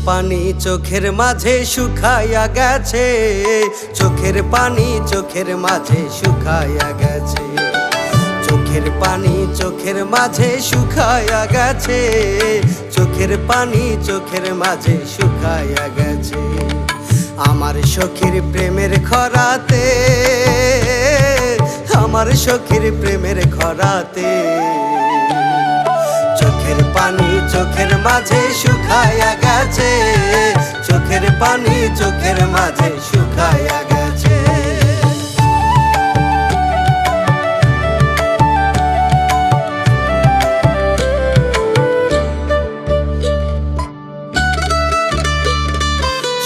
পানি চোখের মাঝে শুকাইয়া গেছে, চোখের পানি চোখের মাঝে শুকাইয়া গেছে, চোখের পানি চোখের মাঝে শুকাইয়া গেছে, চোখের পানি চোখের মাঝে শুকাইয়া গেছে। আমার সখীর প্রেমের খরাতে, আমার সখীর প্রেমের খরাতে, চোখের পানি চোখের মাঝে শুকাইয়া গেছে, চোখের পানি চোখের মাঝে শুকাইয়া গেছে।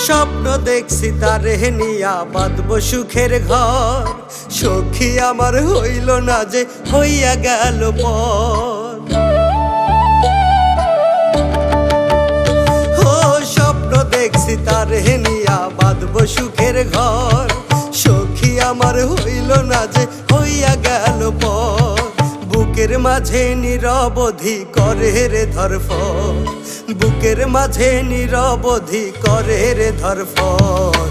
স্বপ্ন দেখছি তারে নিয়া বাঁধবো সুখের ঘর, সখী আমার হইল না যে হইয়া গেল পর। ও স্বপ্ন দেখছি তারে নিয়া বাঁধবো সুখের ঘর, সখী আমার হইল না যে হইয়া গেল পর। বুকের মাঝে নিরবধি করে রে ধরফর, বুকের মাঝে নিরবধি করে রে ধরফর।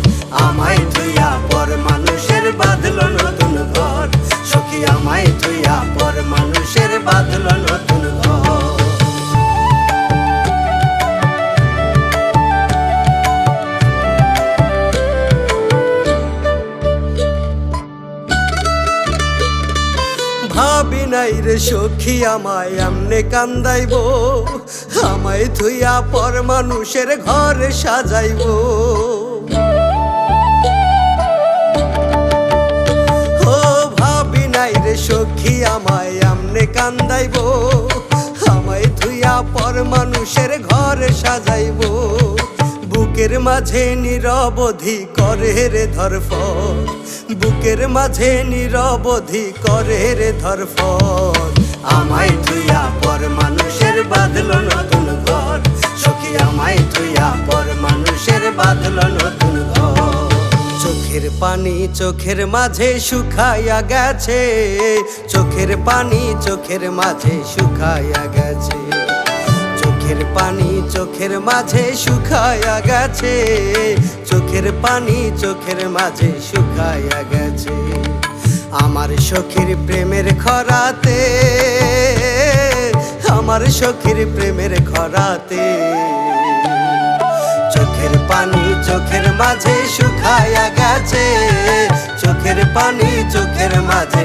আমায় থুইয়া পর মানুষের বাঁধলো নতুন ঘর, সখী আমায় থুইয়া পর মানুষের বাঁধলো নতুন ঘর। ভাবি নাই রে সখী আমায় আমনে কান্দাইব, আমায় থুইয়া পর মানুষের ঘরে সাজাইব। ও ভাবি নাই রে সখী আমায় আমনে কান্দাইব, আমায় থুইয়া পর মানুষের ঘরে সাজাইব। বুকের মাঝে নিরবধি করে রে ধরফর, বুকের মাঝে নিরবধি করে রে ধরফর। আমায় থুইয়া পর মানুষের বাঁধলো নতুন ঘর, সখী আমায় থুইয়া পর মানুষের বাঁধলো নতুন ঘর। চোখের পানি চোখের মাঝে শুকাইয়া গেছে, চোখের পানি চোখের মাঝে শুকাইয়া গেছে, চোখের পানি চোখের মাঝে শুকাইয়া গেছে, চোখের পানি চোখের মাঝে শুকাইয়া গেছে। আমার সখীর প্রেমের খরাতে, আমার সখীর প্রেমের খরাতে, চোখের পানি চোখের মাঝে শুকাইয়া গেছে, চোখের পানি চোখের মাঝে